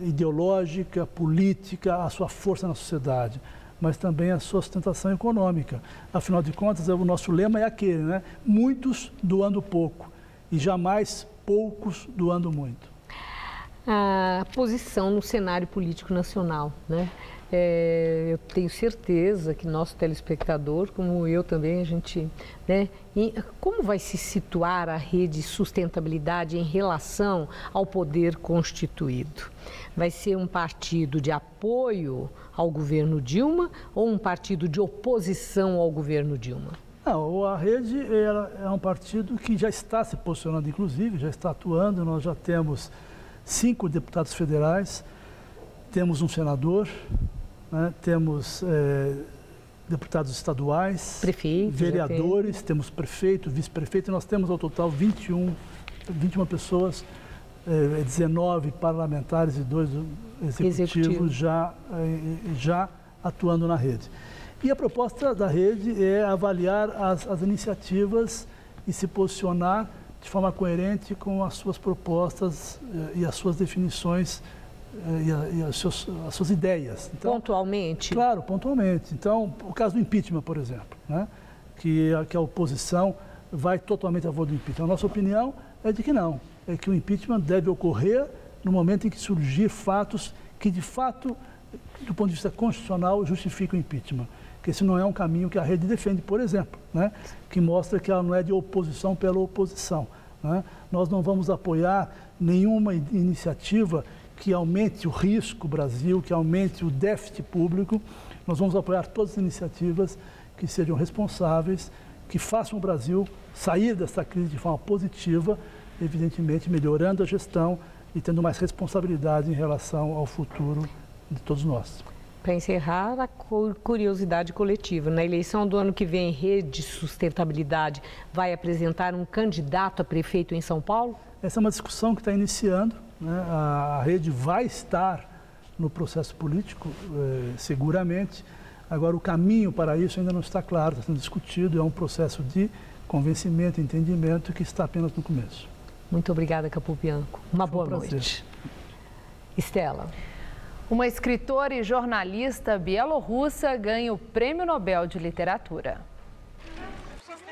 ideológica, política, a sua força na sociedade, mas também a sua sustentação econômica. Afinal de contas, o nosso lema é aquele, né? Muitos doando pouco e jamais poucos doando muito. A posição no cenário político nacional, né? Eu tenho certeza que nosso telespectador, como eu também, a gente, né? Como vai se situar a rede sustentabilidade em relação ao poder constituído? Vai ser um partido de apoio ao governo Dilma ou um partido de oposição ao governo Dilma? Não, a rede é um partido que já está se posicionando, inclusive, já está atuando. Nós já temos 5 deputados federais, temos um senador, né? Temos deputados estaduais, vereadores, temos prefeito, vice-prefeito, e nós temos ao total 21 pessoas, 19 parlamentares e 2 executivos já atuando na rede. E a proposta da rede é avaliar as iniciativas e se posicionar de forma coerente com as suas propostas e as suas definições e as suas ideias. Então, pontualmente? Claro, pontualmente. Então, o caso do impeachment, por exemplo, né? que a oposição vai totalmente a favor do impeachment. A nossa opinião é de que não, é que o impeachment deve ocorrer no momento em que surgir fatos que, de fato, do ponto de vista constitucional, justificam o impeachment. Que esse não é um caminho que a rede defende, por exemplo, né? Que mostra que ela não é de oposição pela oposição, né? Nós não vamos apoiar nenhuma iniciativa que aumente o risco Brasil, que aumente o déficit público. Nós vamos apoiar todas as iniciativas que sejam responsáveis, que façam o Brasil sair dessa crise de forma positiva, evidentemente melhorando a gestão e tendo mais responsabilidade em relação ao futuro de todos nós. Para encerrar, a curiosidade coletiva. Na eleição do ano que vem, Rede Sustentabilidade vai apresentar um candidato a prefeito em São Paulo? Essa é uma discussão que está iniciando, né? A rede vai estar no processo político, seguramente. Agora, o caminho para isso ainda não está claro, está sendo discutido. É um processo de convencimento, entendimento que está apenas no começo. Muito obrigada, Capobianco. Uma boa noite. Estela. Uma escritora e jornalista bielorrussa ganha o Prêmio Nobel de Literatura.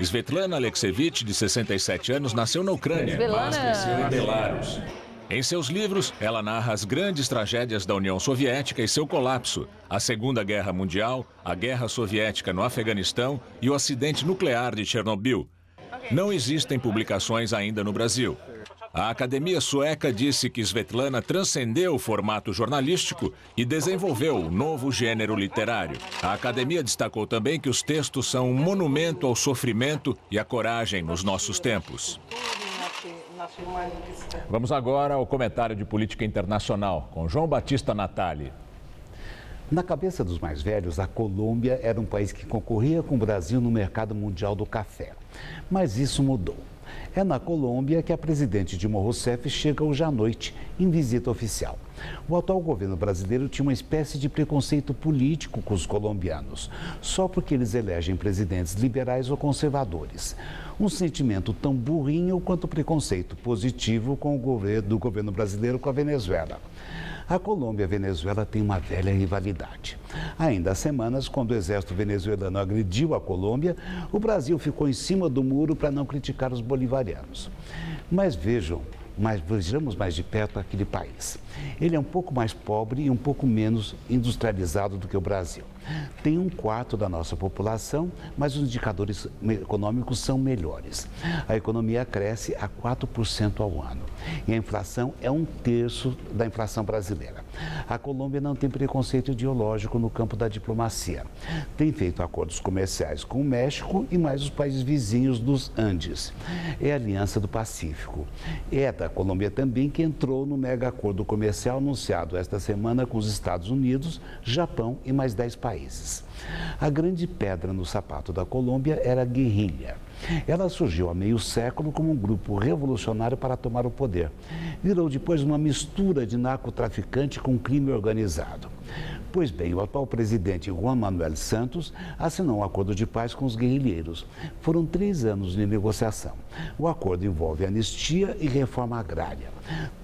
Svetlana Alexievich, de 67 anos, nasceu na Ucrânia, mas cresceu em Belarus. Em seus livros, ela narra as grandes tragédias da União Soviética e seu colapso, a Segunda Guerra Mundial, a Guerra Soviética no Afeganistão e o acidente nuclear de Chernobyl. Não existem publicações ainda no Brasil. A Academia Sueca disse que Svetlana transcendeu o formato jornalístico e desenvolveu um novo gênero literário. A Academia destacou também que os textos são um monumento ao sofrimento e à coragem nos nossos tempos. Vamos agora ao comentário de política internacional com João Batista Natali. Na cabeça dos mais velhos, a Colômbia era um país que concorria com o Brasil no mercado mundial do café. Mas isso mudou. É na Colômbia que a presidente Dilma Rousseff chega hoje à noite em visita oficial. O atual governo brasileiro tinha uma espécie de preconceito político com os colombianos, só porque eles elegem presidentes liberais ou conservadores. Um sentimento tão burrinho quanto o preconceito positivo com do governo brasileiro com a Venezuela. A Colômbia e a Venezuela têm uma velha rivalidade. Ainda há semanas, quando o exército venezuelano agrediu a Colômbia, o Brasil ficou em cima do muro para não criticar os bolivarianos. Mas vejamos mais de perto aquele país. Ele é um pouco mais pobre e um pouco menos industrializado do que o Brasil. Tem 1/4 da nossa população, mas os indicadores econômicos são melhores. A economia cresce a 4% ao ano e a inflação é 1/3 da inflação brasileira. A Colômbia não tem preconceito ideológico no campo da diplomacia. Tem feito acordos comerciais com o México e mais os países vizinhos dos Andes. É a Aliança do Pacífico. É da Colômbia também que entrou no mega acordo comercial anunciado esta semana com os Estados Unidos, Japão e mais 10 países. A grande pedra no sapato da Colômbia era a guerrilha. Ela surgiu há meio século como um grupo revolucionário para tomar o poder. Virou depois uma mistura de narcotraficante com crime organizado. Pois bem, o atual presidente Juan Manuel Santos assinou um acordo de paz com os guerrilheiros. Foram 3 anos de negociação. O acordo envolve anistia e reforma agrária.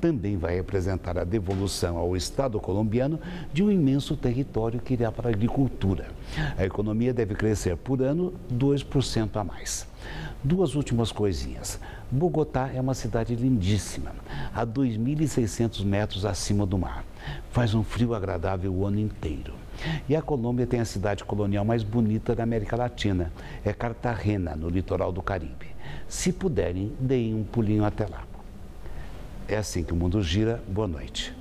Também vai representar a devolução ao Estado colombiano de um imenso território que irá para a agricultura. A economia deve crescer por ano 2% a mais. 2 últimas coisinhas. Bogotá é uma cidade lindíssima, a 2.600 metros acima do mar. Faz um frio agradável o ano inteiro. E a Colômbia tem a cidade colonial mais bonita da América Latina. É Cartagena, no litoral do Caribe. Se puderem, deem um pulinho até lá. É assim que o mundo gira. Boa noite.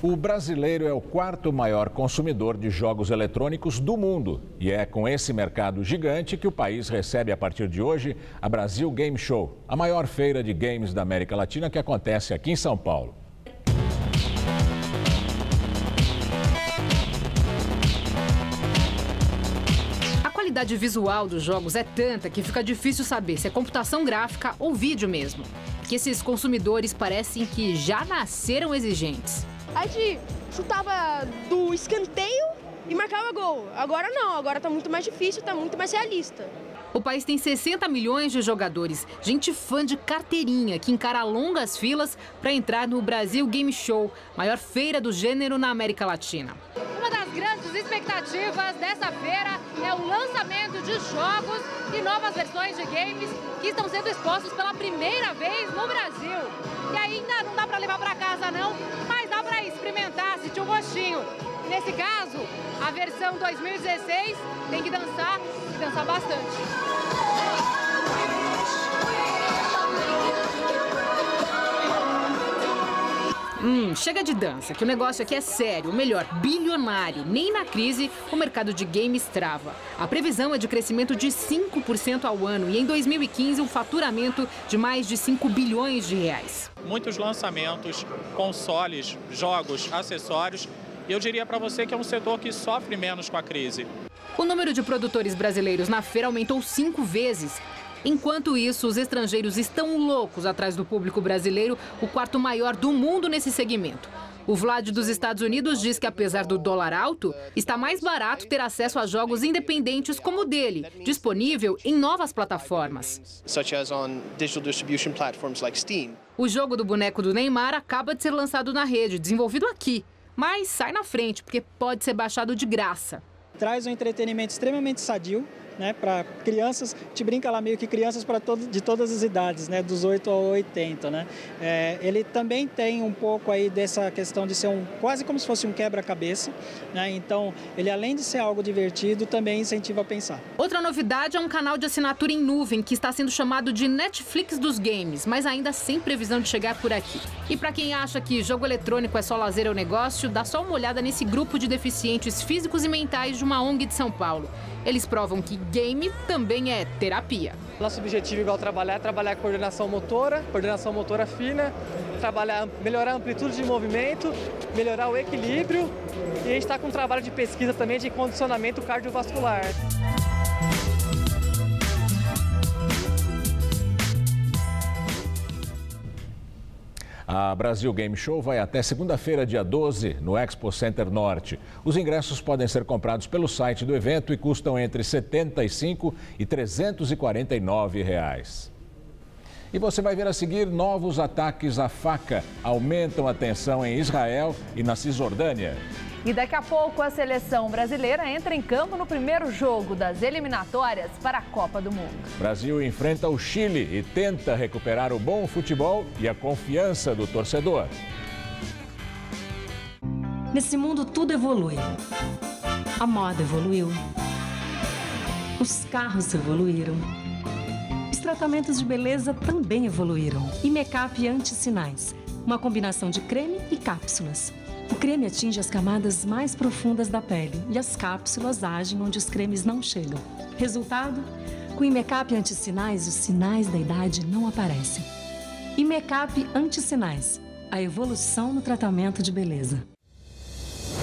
O brasileiro é o 4º maior consumidor de jogos eletrônicos do mundo. E é com esse mercado gigante que o país recebe a partir de hoje a Brasil Game Show, a maior feira de games da América Latina que acontece aqui em São Paulo. A qualidade visual dos jogos é tanta que fica difícil saber se é computação gráfica ou vídeo mesmo. Que esses consumidores parecem que já nasceram exigentes. A gente chutava do escanteio e marcava gol. Agora não, agora tá muito mais difícil, tá muito mais realista. O país tem 60 milhões de jogadores, gente fã de carteirinha que encara longas filas para entrar no Brasil Game Show, maior feira do gênero na América Latina. Uma das grandes expectativas dessa feira é o lançamento de jogos e novas versões de games que estão sendo expostos pela primeira vez no Brasil. E ainda não dá para levar para casa não, mas dá para experimentar, sentir um gostinho. Nesse caso, a versão 2016 tem que dançar e dançar bastante. Chega de dança, que o negócio aqui é sério, ou melhor, bilionário. Nem na crise o mercado de games trava. A previsão é de crescimento de 5% ao ano e em 2015 um faturamento de mais de 5 bilhões de reais. Muitos lançamentos, consoles, jogos, acessórios. E eu diria para você que é um setor que sofre menos com a crise. O número de produtores brasileiros na feira aumentou 5 vezes. Enquanto isso, os estrangeiros estão loucos atrás do público brasileiro, o 4º maior do mundo nesse segmento. O Vlad dos Estados Unidos diz que, apesar do dólar alto, está mais barato ter acesso a jogos independentes como o dele, disponível em novas plataformas. O jogo do boneco do Neymar acaba de ser lançado na rede, desenvolvido aqui. Mas sai na frente, porque pode ser baixado de graça. Traz um entretenimento extremamente sadio, né, para crianças, te brinca lá meio que crianças de todas as idades, né, dos 8 ao 80, né. Ele também tem um pouco aí dessa questão de ser quase como se fosse um quebra-cabeça, né, então ele além de ser algo divertido, também incentiva a pensar. Outra novidade é um canal de assinatura em nuvem que está sendo chamado de Netflix dos games, mas ainda sem previsão de chegar por aqui. E para quem acha que jogo eletrônico é só lazer ou negócio, dá só uma olhada nesse grupo de deficientes físicos e mentais de uma ONG de São Paulo. Eles provam que game também é terapia. Nosso objetivo, igual trabalhar, é trabalhar coordenação motora fina, melhorar a amplitude de movimento, melhorar o equilíbrio, e a gente está com um trabalho de pesquisa também de condicionamento cardiovascular. A Brasil Game Show vai até segunda-feira, dia 12, no Expo Center Norte. Os ingressos podem ser comprados pelo site do evento e custam entre R$ 75 e R$ 349. E você vai ver a seguir: novos ataques à faca aumentam a tensão em Israel e na Cisjordânia. E daqui a pouco a seleção brasileira entra em campo no primeiro jogo das eliminatórias para a Copa do Mundo. O Brasil enfrenta o Chile e tenta recuperar o bom futebol e a confiança do torcedor. Nesse mundo tudo evolui. A moda evoluiu. Os carros evoluíram. Os tratamentos de beleza também evoluíram. E make-up anti-sinais, uma combinação de creme e cápsulas. O creme atinge as camadas mais profundas da pele e as cápsulas agem onde os cremes não chegam. Resultado? Com o Imecap Anti-Sinais, os sinais da idade não aparecem. Imecap Anti-Sinais, a evolução no tratamento de beleza.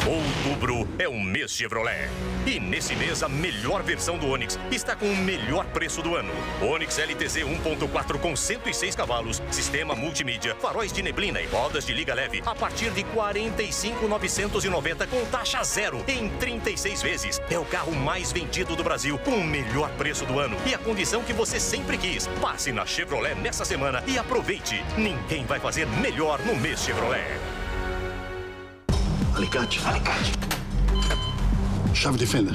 Outubro é o mês Chevrolet. E nesse mês, a melhor versão do Onix está com o melhor preço do ano. Onix LTZ 1.4 com 106 cavalos, sistema multimídia, faróis de neblina e rodas de liga leve a partir de R$ 45.990 com taxa zero em 36 vezes. É o carro mais vendido do Brasil com o melhor preço do ano e a condição que você sempre quis. Passe na Chevrolet nessa semana e aproveite. Ninguém vai fazer melhor no mês Chevrolet. Alicate. Chave de fenda.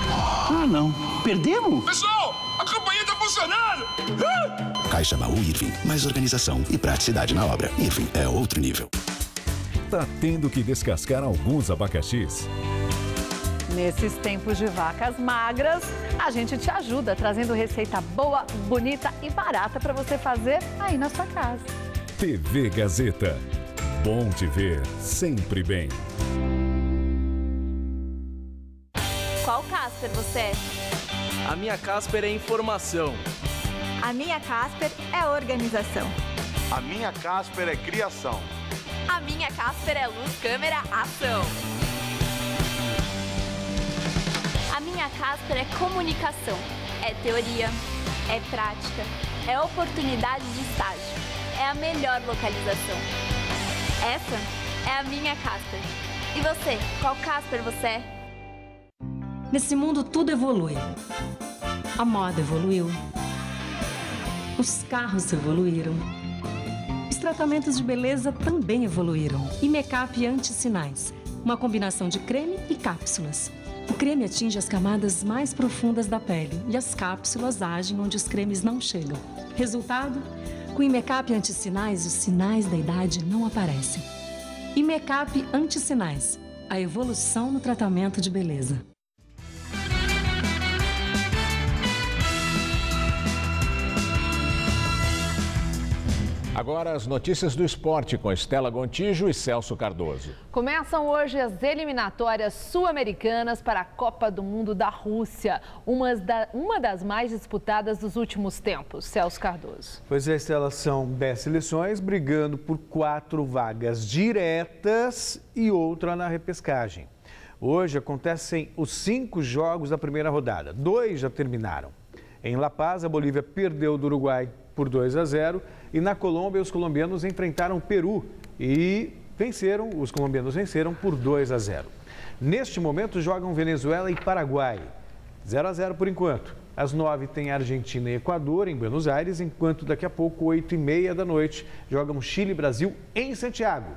Ah, não. Perdemos? Pessoal, a campanha tá funcionando! Caixa Baú Irving. Mais organização e praticidade na obra. Irving é outro nível. Tá tendo que descascar alguns abacaxis? Nesses tempos de vacas magras, a gente te ajuda trazendo receita boa, bonita e barata para você fazer aí na sua casa. TV Gazeta. Bom te ver, sempre bem. Qual Casper você é? A minha Casper é informação. A minha Casper é organização. A minha Casper é criação. A minha Casper é luz, câmera, ação. A minha Casper é comunicação. É teoria, é prática, é oportunidade de estágio. É a melhor localização. Essa é a minha Casper. E você, qual Casper você é? Nesse mundo tudo evolui. A moda evoluiu. Os carros evoluíram. Os tratamentos de beleza também evoluíram. E make-up anti-sinais, uma combinação de creme e cápsulas. O creme atinge as camadas mais profundas da pele e as cápsulas agem onde os cremes não chegam. Resultado? Com o Imecap Anti-Sinais, os sinais da idade não aparecem. Imecap Anti-Sinais, a evolução no tratamento de beleza. Agora as notícias do esporte com Estela Gontijo e Celso Cardoso. Começam hoje as eliminatórias sul-americanas para a Copa do Mundo da Rússia, uma das mais disputadas dos últimos tempos. Celso Cardoso. Pois é, Estela, são 10 seleções brigando por 4 vagas diretas e outra na repescagem. Hoje acontecem os 5 jogos da primeira rodada. 2 já terminaram. Em La Paz, a Bolívia perdeu do Uruguai por 2-0 e na Colômbia os colombianos enfrentaram o Peru e os colombianos venceram por 2-0. Neste momento jogam Venezuela e Paraguai, 0-0 por enquanto. Às 9 tem Argentina e Equador em Buenos Aires, enquanto daqui a pouco, 8h30 da noite, jogam Chile e Brasil em Santiago.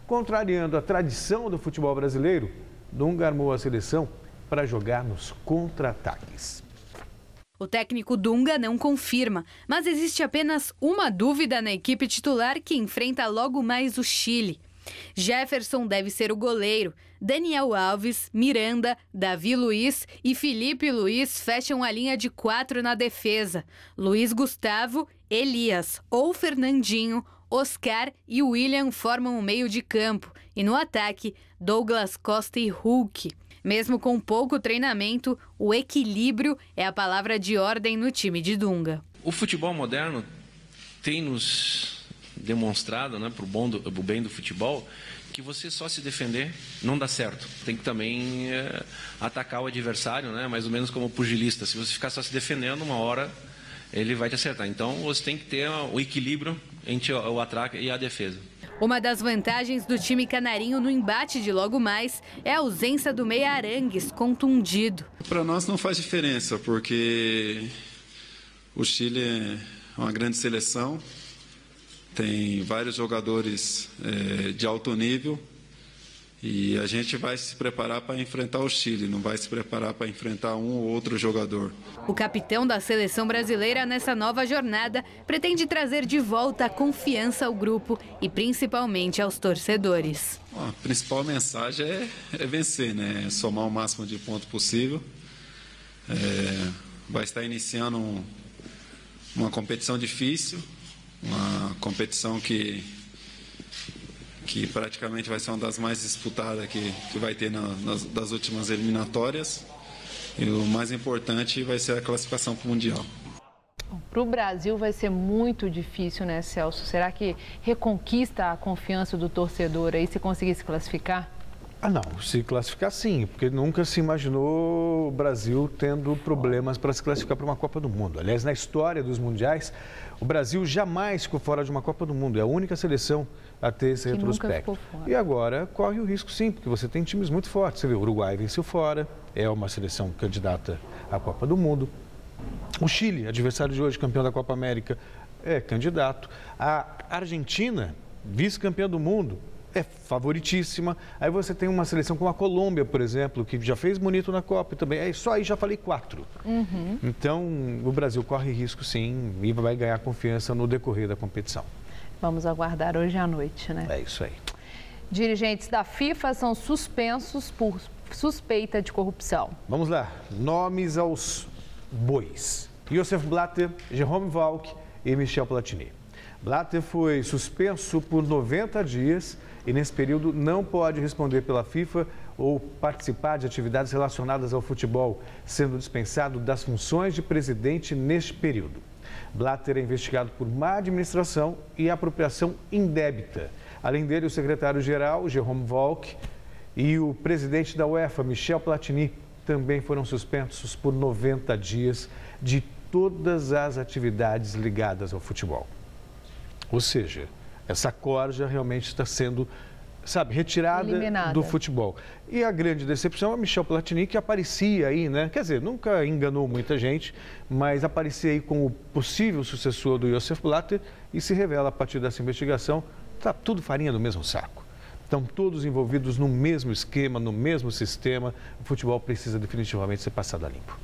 Contrariando a tradição do futebol brasileiro, Dunga armou a seleção para jogar nos contra-ataques. O técnico Dunga não confirma, mas existe apenas uma dúvida na equipe titular que enfrenta logo mais o Chile. Jefferson deve ser o goleiro. Daniel Alves, Miranda, Davi Luiz e Felipe Luiz fecham a linha de 4 na defesa. Luiz Gustavo, Elias ou Fernandinho, Oscar e William formam o meio de campo. E no ataque, Douglas Costa e Hulk. Mesmo com pouco treinamento, o equilíbrio é a palavra de ordem no time de Dunga. O futebol moderno tem nos demonstrado, né, pro bem do futebol, que você só se defender não dá certo. Tem que também atacar o adversário, né, mais ou menos como pugilista. Se você ficar só se defendendo, uma hora ele vai te acertar. Então você tem que ter o equilíbrio entre o ataque e a defesa. Uma das vantagens do time canarinho no embate de logo mais é a ausência do meia Arangues, contundido. Para nós não faz diferença, porque o Chile é uma grande seleção, tem vários jogadores de alto nível e a gente vai se preparar para enfrentar o Chile, não vai se preparar para enfrentar um ou outro jogador. O capitão da seleção brasileira nessa nova jornada pretende trazer de volta a confiança ao grupo e principalmente aos torcedores. A principal mensagem é vencer, né? Somar o máximo de pontos possível. Vai estar iniciando uma competição difícil, uma competição que praticamente vai ser uma das mais disputadas que vai ter das últimas eliminatórias. E o mais importante vai ser a classificação para o Mundial. Para o Brasil vai ser muito difícil, né, Celso? Será que reconquista a confiança do torcedor aí se conseguir se classificar? Não, se classificar sim, porque nunca se imaginou o Brasil tendo problemas para se classificar para uma Copa do Mundo. Aliás, na história dos mundiais, o Brasil jamais ficou fora de uma Copa do Mundo. É a única seleção a ter esse retrospecto. E agora corre o risco sim, porque você tem times muito fortes. Você vê, o Uruguai venceu fora, é uma seleção candidata à Copa do Mundo. O Chile, adversário de hoje, campeão da Copa América, é candidato. A Argentina, vice-campeã do mundo, é favoritíssima. Aí você tem uma seleção como a Colômbia, por exemplo, que já fez bonito na Copa e também. Só aí já falei 4. Então, o Brasil corre risco sim e vai ganhar confiança no decorrer da competição. Vamos aguardar hoje à noite, né? É isso aí. Dirigentes da FIFA são suspensos por suspeita de corrupção. Vamos lá. Nomes aos bois. Josef Blatter, Jerome Valk e Michel Platini. Blatter foi suspenso por 90 dias e, nesse período, não pode responder pela FIFA ou participar de atividades relacionadas ao futebol, sendo dispensado das funções de presidente neste período. Blatter é investigado por má administração e apropriação indébita. Além dele, o secretário-geral, Jerome Valk, e o presidente da UEFA, Michel Platini, também foram suspensos por 90 dias de todas as atividades ligadas ao futebol. Ou seja, essa corja realmente está sendo, retirada eliminada do futebol. E a grande decepção é Michel Platini, que aparecia aí, né? Quer dizer, nunca enganou muita gente, mas aparecia aí como possível sucessor do Josef Blatter e se revela a partir dessa investigação, está tudo farinha do mesmo saco. Estão todos envolvidos no mesmo esquema, no mesmo sistema. O futebol precisa definitivamente ser passado a limpo.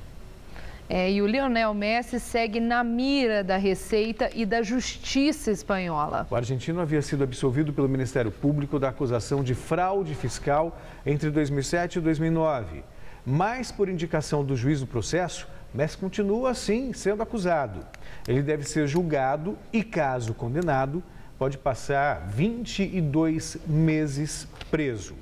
E o Lionel Messi segue na mira da Receita e da Justiça espanhola. O argentino havia sido absolvido pelo Ministério Público da acusação de fraude fiscal entre 2007 e 2009. Mas, por indicação do juiz do processo, Messi continua, assim, sendo acusado. Ele deve ser julgado e, caso condenado, pode passar 22 meses preso.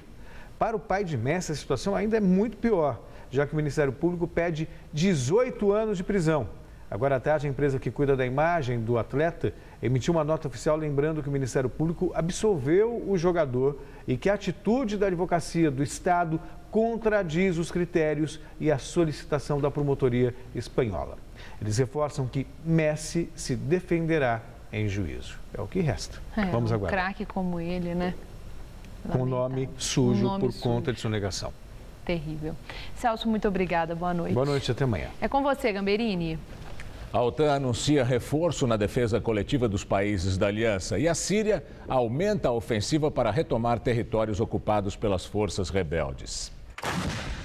Para o pai de Messi, a situação ainda é muito pior, já que o Ministério Público pede 18 anos de prisão. Agora à tarde, a empresa que cuida da imagem do atleta emitiu uma nota oficial lembrando que o Ministério Público absolveu o jogador e que a atitude da advocacia do Estado contradiz os critérios e a solicitação da promotoria espanhola. Eles reforçam que Messi se defenderá em juízo. É o que resta. Vamos aguardar. Um craque como ele, né? Com nome sujo por conta de sonegação. Terrível. Celso, muito obrigada. Boa noite. Boa noite, até amanhã. É com você, Gamberini. A OTAN anuncia reforço na defesa coletiva dos países da aliança e a Síria aumenta a ofensiva para retomar territórios ocupados pelas forças rebeldes.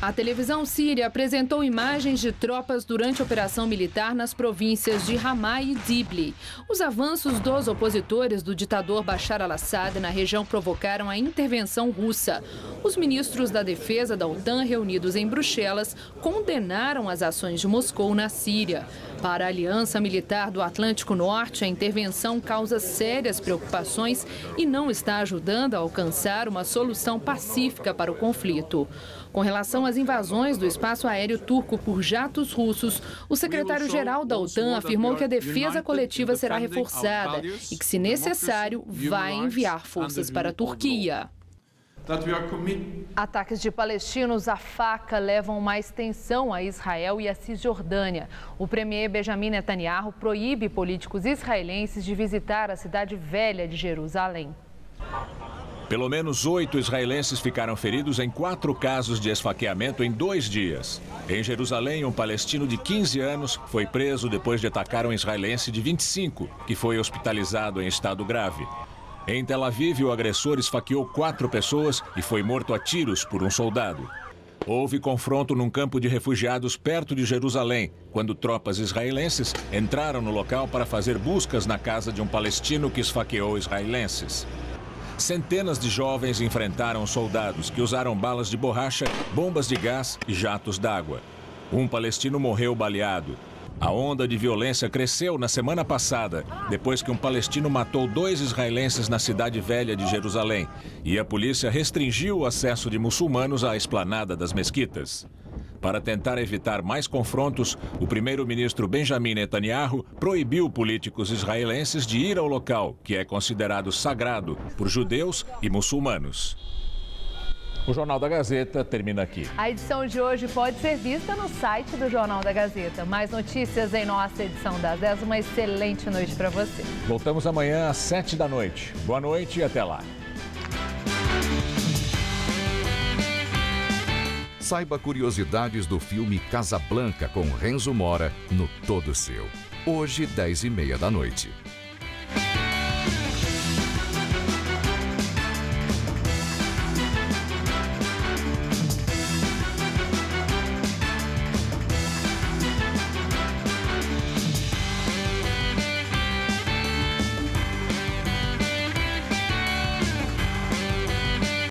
A televisão síria apresentou imagens de tropas durante a operação militar nas províncias de Ramá e Idlib. Os avanços dos opositores do ditador Bashar al-Assad na região provocaram a intervenção russa. Os ministros da defesa da OTAN, reunidos em Bruxelas, condenaram as ações de Moscou na Síria. Para a Aliança Militar do Atlântico Norte, a intervenção causa sérias preocupações e não está ajudando a alcançar uma solução pacífica para o conflito. Com relação às invasões do espaço aéreo turco por jatos russos, o secretário-geral da OTAN afirmou que a defesa coletiva será reforçada e que, se necessário, vai enviar forças para a Turquia. Ataques de palestinos à faca levam mais tensão a Israel e a Cisjordânia. O premier Benjamin Netanyahu proíbe políticos israelenses de visitar a cidade velha de Jerusalém. Pelo menos 8 israelenses ficaram feridos em 4 casos de esfaqueamento em 2 dias. Em Jerusalém, um palestino de 15 anos foi preso depois de atacar um israelense de 25, que foi hospitalizado em estado grave. Em Tel Aviv, o agressor esfaqueou 4 pessoas e foi morto a tiros por um soldado. Houve confronto num campo de refugiados perto de Jerusalém, quando tropas israelenses entraram no local para fazer buscas na casa de um palestino que esfaqueou israelenses. Centenas de jovens enfrentaram soldados que usaram balas de borracha, bombas de gás e jatos d'água. Um palestino morreu baleado. A onda de violência cresceu na semana passada, depois que um palestino matou 2 israelenses na cidade velha de Jerusalém e a polícia restringiu o acesso de muçulmanos à esplanada das mesquitas. Para tentar evitar mais confrontos, o primeiro-ministro Benjamin Netanyahu proibiu políticos israelenses de ir ao local, que é considerado sagrado por judeus e muçulmanos. O Jornal da Gazeta termina aqui. A edição de hoje pode ser vista no site do Jornal da Gazeta. Mais notícias em nossa edição das 10. Uma excelente noite para você. Voltamos amanhã às 7 da noite. Boa noite e até lá. Saiba curiosidades do filme Casablanca com Renzo Mora no Todo Seu. Hoje, 10h30 da noite.